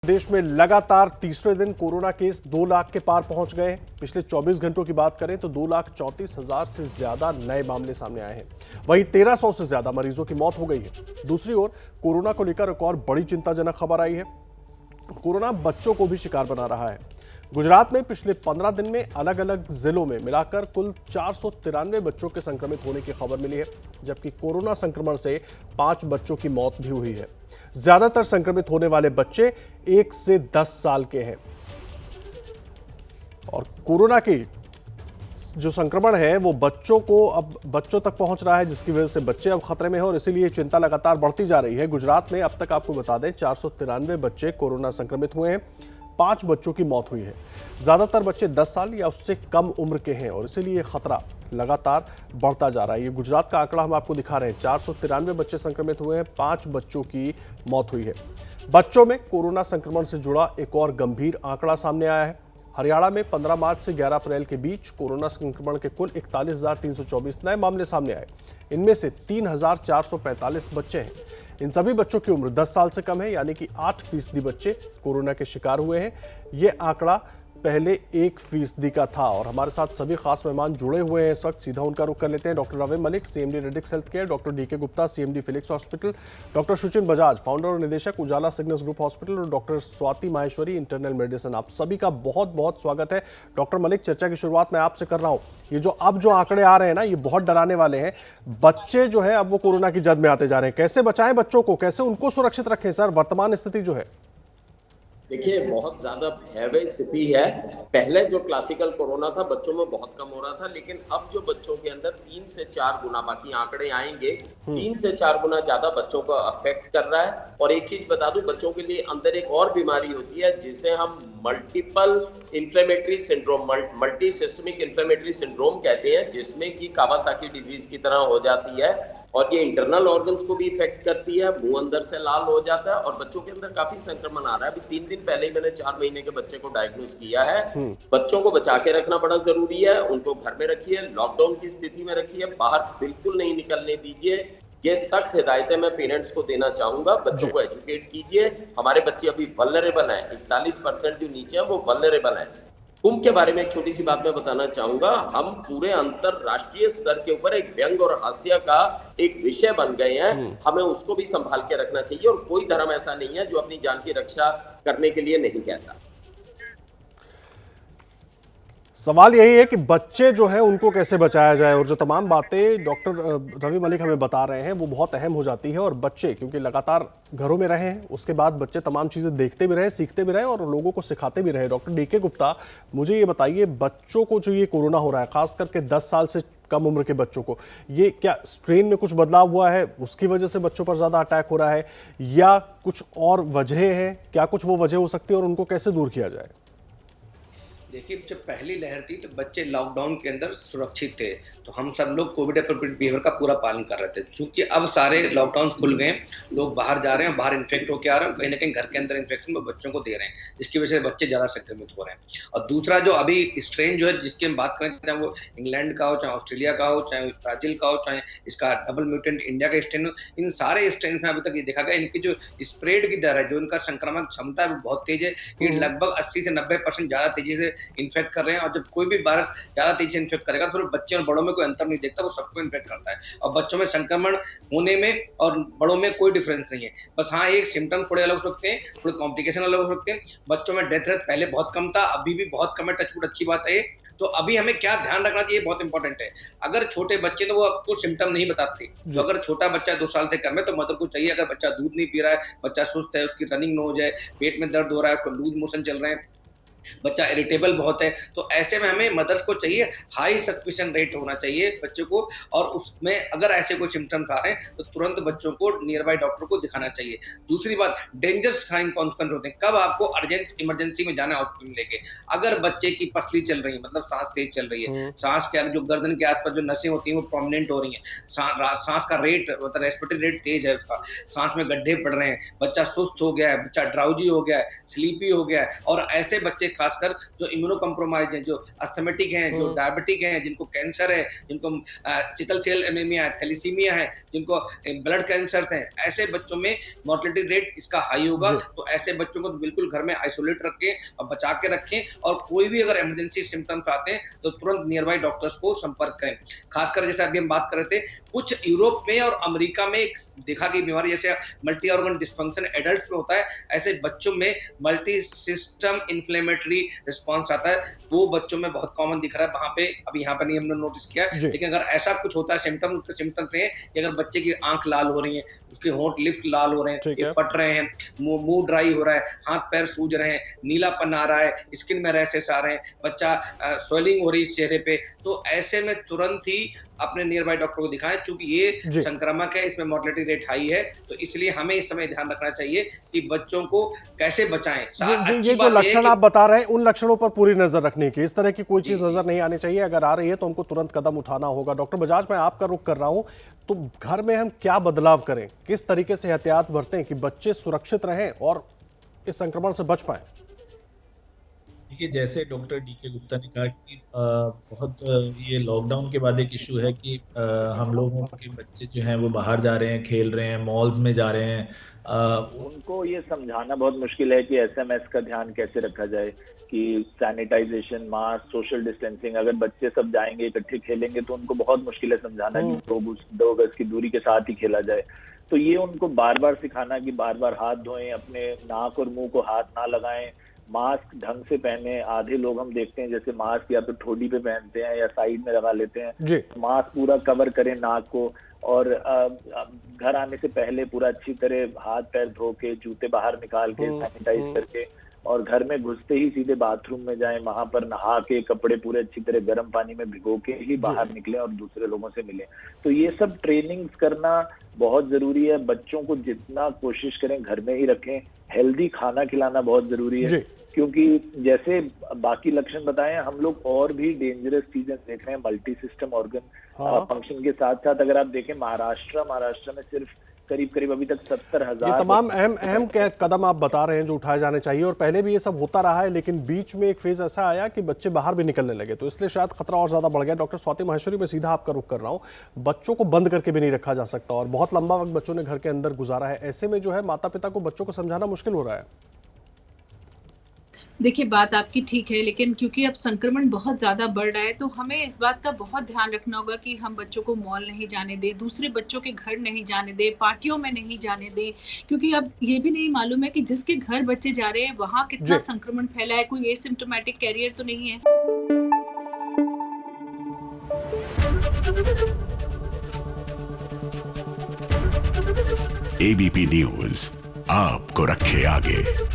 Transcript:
देश में लगातार तीसरे दिन कोरोना केस 2 लाख के पार पहुंच गए हैं। पिछले 24 घंटों की बात करें तो 2,34,000 से ज्यादा नए मामले सामने आए हैं। वहीं 1,300 से ज्यादा मरीजों की मौत हो गई है। दूसरी ओर कोरोना को लेकर एक और बड़ी चिंताजनक खबर आई है। कोरोना बच्चों को भी शिकार बना रहा है। गुजरात में पिछले 15 दिन में अलग अलग जिलों में मिलाकर कुल 493 बच्चों के संक्रमित होने की खबर मिली है, जबकि कोरोना संक्रमण से 5 बच्चों की मौत भी हुई है। ज्यादातर संक्रमित होने वाले बच्चे 1 से 10 साल के हैं और कोरोना की जो संक्रमण है वो बच्चों तक पहुंच रहा है, जिसकी वजह से बच्चे अब खतरे में हैं और इसीलिए चिंता लगातार बढ़ती जा रही है। गुजरात में अब तक आपको बता दें 493 बच्चे कोरोना संक्रमित हुए हैं, 5 बच्चों की मौत हुई है। ज्यादातर बच्चे 10 साल या उससे कम उम्र के हैं और इसीलिए खतरा लगातार बढ़ता जा रहा है। ये गुजरात का आंकड़ा हम आपको दिखा रहे हैं। 493 बच्चे संक्रमित हुए हैं, 5 बच्चों की मौत हुई है। बच्चों में कोरोना संक्रमण से जुड़ा एक और गंभीर आंकड़ा सामने आया है। हरियाणा में 15 मार्च से 11 अप्रैल के बीच कोरोना संक्रमण के कुल 41,324 नए मामले सामने आए। इनमें से 3,445 बच्चे हैं। इन सभी बच्चों की उम्र 10 साल से कम है, यानी कि 8% बच्चे कोरोना के शिकार हुए हैं। ये आंकड़ा पहले 1% का था और हमारे साथ सभी खास मेहमान जुड़े हुए हैं। इस वक्त सीधा उनका रुख कर लेते हैं। Doctor Ravi Malik, CMD Radix health care, doctor DK Gupta, CMD Felix hospital, doctor Suchin Bajaj, founder और निदेशक उजाला सिग्नस ग्रुप हॉस्पिटल, और doctor Swati Maheshwari, internal medicine. आप सभी का बहुत बहुत स्वागत है। डॉक्टर मलिक, चर्चा की शुरुआत मैं आपसे कर रहा हूँ। ये जो आंकड़े आ रहे हैं ना, ये बहुत डराने वाले हैं। बच्चे जो है अब वो कोरोना की जद में आते जा रहे हैं। कैसे बचाएं बच्चों को, कैसे उनको सुरक्षित रखें सर, वर्तमान स्थिति जो है? देखिए, बहुत ज्यादा भयावह स्थिति है। पहले जो क्लासिकल कोरोना था बच्चों में बहुत कम हो रहा था, लेकिन अब जो बच्चों के अंदर 3 से 4 गुना, बाकी आंकड़े आएंगे, 3 से 4 गुना ज्यादा बच्चों को अफेक्ट कर रहा है। और एक चीज बता दूं, बच्चों के लिए अंदर एक और बीमारी होती है जिसे हम multiple inflammatory syndrome, multi systemic inflammatory syndrome कहते हैं, जिसमें कि कावासाकी डिजीज की तरह हो जाती है और ये इंटरनल ऑर्गन्स को भी इफेक्ट करती है। मुंह अंदर से लाल हो जाता है और बच्चों के अंदर काफी संक्रमण आ रहा है। अभी 3 दिन पहले ही मैंने 4 महीने के बच्चे को डायग्नोज किया है। बच्चों को बचा के रखना बड़ा जरूरी है। उनको घर में रखिए, लॉकडाउन की स्थिति में रखिए, बाहर बिल्कुल नहीं निकलने दीजिए। ये सख्त हिदायतें मैं पेरेंट्स को देना चाहूंगा। बच्चों को एजुकेट कीजिए। हमारे बच्चे अभी वल्नरेबल हैं, 41% जो नीचे है वो वल्नरेबल है। कुंभ के बारे में एक छोटी सी बात मैं बताना चाहूंगा। हम पूरे अंतरराष्ट्रीय स्तर के ऊपर एक व्यंग और हास्य का एक विषय बन गए हैं। हमें उसको भी संभाल के रखना चाहिए और कोई धर्म ऐसा नहीं है जो अपनी जान की रक्षा करने के लिए नहीं कहता। सवाल यही है कि बच्चे जो है उनको कैसे बचाया जाए, और जो तमाम बातें डॉक्टर रवि मलिक हमें बता रहे हैं वो बहुत अहम हो जाती है। और बच्चे क्योंकि लगातार घरों में रहे हैं, उसके बाद बच्चे तमाम चीज़ें देखते भी रहे, सीखते भी रहे और लोगों को सिखाते भी रहे। डॉक्टर डीके गुप्ता, मुझे ये बताइए, बच्चों को जो ये कोरोना हो रहा है, खास करके 10 साल से कम उम्र के बच्चों को, ये क्या स्ट्रेन में कुछ बदलाव हुआ है, उसकी वजह से बच्चों पर ज़्यादा अटैक हो रहा है, या कुछ और वजह है? क्या कुछ वो वजह हो सकती है और उनको कैसे दूर किया जाए? देखिए, जब पहली लहर थी तो बच्चे लॉकडाउन के अंदर सुरक्षित थे, तो हम सब लोग कोविड एप्रोप्रिएट बिहेवियर का पूरा पालन कर रहे थे। क्योंकि अब सारे लॉकडाउन खुल गए, लोग बाहर जा रहे हैं, बाहर इन्फेक्ट होकर आ रहे हैं, कहीं ना कहीं घर के अंदर इन्फेक्शन वो बच्चों को दे रहे हैं, जिसकी वजह से बच्चे ज्यादा संक्रमित हो रहे हैं। और दूसरा जो अभी स्ट्रेन जो है जिसकी हम बात करें, चाहे वो इंग्लैंड का हो, चाहे ऑस्ट्रेलिया का हो, चाहे ब्राजील का हो, चाहे इसका डबल म्यूटेंट इंडिया का स्ट्रेन हो, इन सारे स्ट्रेन में अभी तक ये देखा गया इनकी जो स्प्रेड की दर है, जो इनका संक्रमण क्षमता है वो बहुत तेज है। ये लगभग 80 से 90% ज्यादा तेजी से इन्फेक्ट कर रहे हैं। और जब कोई भी वायरस ज्यादा तेजी से इन्फेक्ट करेगा तो बच्चे और बड़ों में कोई अंतर नहीं देखता, वो सबको इन्फेक्ट करता है। और बच्चों में संक्रमण होने में और बड़ों में कोई डिफरेंस नहीं है। बस हाँ, एक सिम्टम थोड़े अलग हो सकते हैं, थोड़े कॉम्प्लिकेशन अलग हो सकते हैं। बच्चों में डेथ रेट पहले बहुत कम था, अभी भी बहुत कम है, टचवुड, अच्छी बात है। तो अभी हमें क्या ध्यान रखना चाहिए, बहुत इंपॉर्टेंट है। अगर छोटे बच्चे तो वो आपको सिम्टम नहीं बताते, तो अगर छोटा बच्चा 2 साल से कम है तो मदर को चाहिए, अगर बच्चा दूध नहीं पी रहा है, बच्चा सुस्त है, उसकी रनिंग न हो जाए, पेट में दर्द हो रहा है, उसको लूज मोशन चल रहे हैं, बच्चा इरिटेबल बहुत है, तो ऐसे में हमें मदर्स को चाहिए हाई सस्पिशन रेट होना चाहिए बच्चे को। और उसमें अगर ऐसे कोई सिम्टम्स आ रहे हैं तो तुरंत बच्चों को नियर बाय डॉक्टर को दिखाना चाहिए। दूसरी बात, डेंजर साइन कौन कौन होते हैं, कब आपको अर्जेंट इमरजेंसी में जाना हॉस्पिटल में लेके। अगर बच्चे की पसली चल रही है, मतलब सांस तेज चल रही है, सांस के जो गर्दन के आसपास जो नसें होती हैं वो प्रोमिनेंट हो रही है, सांस का रेट मतलब रेस्पिरेटरी रेट तेज है, उसका सांस में गड्ढे पड़ रहे हैं, बच्चा सुस्त हो गया है, बच्चा ड्राउजी हो गया है, स्लीपी हो गया है, और ऐसे बच्चे खासकर जो इम्यूनो कॉम्प्रोमाइज हैं, जो अस्थमेटिक हैं, जो डायबिटिक हैं, जिनको कैंसर है, जिनको सिकल सेल एनीमिया है, थैलेसीमिया है, जिनको ब्लड कैंसर हैं, ऐसे बच्चों में मोर्टेलिटी रेट इसका हाई होगा। तो ऐसे बच्चों को बिल्कुल घर में आइसोलेट रखें और बचा के रखें, और कोई भी अगर इमरजेंसी सिम्टम्स आते हैं तो तुरंत नियर बाई डॉक्टर्स को संपर्क करें। खासकर जैसे अभी हम बात कर रहे थे, कुछ यूरोप में और अमेरिका में एक देखा गई बीमारी जैसे मल्टी ऑर्गन डिस्फंक्शन एडल्ट्स में होता है, ऐसे बच्चों में मल्टी सिस्टम इन्फ्लेमेटरी रिस्पॉन्स आता है, वो बच्चों में बहुत कॉमन दिख रहा है। वहां पे अभी यहाँ पे नहीं हमने नोटिस किया, लेकिन अगर ऐसा कुछ होता है सिम्टम, उसके सिम्टम्स में कि अगर बच्चे की आंख लाल हो रही है, उसके होंठ लिफ्ट लाल हो रहे हैं, फट रहे हैं, मुंह ड्राई हो रहा है, हाथ पैर सूज रहे हैं, नीलापन आ रहा है, स्किन में रैशेस आ रहे हैं, बच्चा स्वेलिंग हो रही है चेहरे पे, तो ऐसे में तुरंत ही अपने नियर बाय डॉक्टर को दिखाएं, क्योंकि ये संक्रामक है, इसमें मोर्टेलिटी रेट हाई है। तो इसलिए हमें इस समय ध्यान रखना चाहिए कि बच्चों को कैसे बचाएं। ये जो लक्षण आप बता रहे हैं, उन लक्षणों पर पूरी नजर रखने की, इस तरह की कोई चीज नजर नहीं आनी चाहिए। अगर आ रही है तो हमको तुरंत कदम उठाना होगा। डॉक्टर बजाज, मैं आपका रुख कर रहा हूं, तो घर में हम क्या बदलाव करें, किस तरीके से एहतियात बरतें कि बच्चे सुरक्षित रहें और इस संक्रमण से बच पाए? देखिए, जैसे डॉक्टर डीके गुप्ता ने कहा कि बहुत ये लॉकडाउन के बाद एक इशू है कि हम लोगों के बच्चे जो हैं वो बाहर जा रहे हैं, खेल रहे हैं, मॉल्स में जा रहे हैं। उनको ये समझाना बहुत मुश्किल है कि एसएमएस का ध्यान कैसे रखा जाए, कि सैनिटाइजेशन, मास्क, सोशल डिस्टेंसिंग। अगर बच्चे सब जाएंगे, इकट्ठे खेलेंगे, तो उनको बहुत मुश्किल है समझाना कि 2 गज की दूरी के साथ ही खेला जाए। तो ये उनको बार बार सिखाना कि बार बार हाथ धोएं, अपने नाक और मुंह को हाथ ना लगाएं, मास्क ढंग से पहने। आधे लोग हम देखते हैं जैसे मास्क या तो ठोडी पे पहनते हैं या साइड में लगा लेते हैं, मास्क पूरा कवर करें नाक को, और घर आने से पहले पूरा अच्छी तरह हाथ पैर धो के, जूते बाहर निकाल के, सैनिटाइज करके, और घर में घुसते ही सीधे बाथरूम में जाएं, वहां पर नहा के कपड़े पूरे अच्छी तरह गर्म पानी में भिगो के ही बाहर निकलें और दूसरे लोगों से मिलें। तो ये सब ट्रेनिंग्स करना बहुत जरूरी है। बच्चों को जितना कोशिश करें घर में ही रखें। हेल्दी खाना खिलाना बहुत जरूरी है, क्योंकि जैसे बाकी लक्षण बताए, हम लोग और भी डेंजरस चीजें देख रहे हैं मल्टी सिस्टम ऑर्गन फंक्शन के साथ साथ। अगर आप देखें महाराष्ट्र में सिर्फ करीब अभी तक 70,000। ये तमाम अहम कदम आप बता रहे हैं जो उठाए जाने चाहिए, और पहले भी ये सब होता रहा है, लेकिन बीच में एक फेज ऐसा आया कि बच्चे बाहर भी निकलने लगे, तो इसलिए शायद खतरा और ज्यादा बढ़ गया। डॉक्टर स्वाति माहेश्वरी, मैं सीधा आपका रुख कर रहा हूँ। बच्चों को बंद करके भी नहीं रखा जा सकता, और बहुत लंबा वक्त बच्चों ने घर के अंदर गुजारा है। ऐसे में जो है माता पिता को बच्चों को समझाना मुश्किल हो रहा है। देखिए, बात आपकी ठीक है, लेकिन क्योंकि अब संक्रमण बहुत ज्यादा बढ़ रहा है, तो हमें इस बात का बहुत ध्यान रखना होगा कि हम बच्चों को मॉल नहीं जाने दें, दूसरे बच्चों के घर नहीं जाने दें, पार्टियों में नहीं जाने दें, क्योंकि अब ये भी नहीं मालूम है कि जिसके घर बच्चे जा रहे हैं वहां कितना संक्रमण फैला है, कोई एसिम्प्टोमेटिक कैरियर तो नहीं है। एबीपी न्यूज आपको रखे आगे।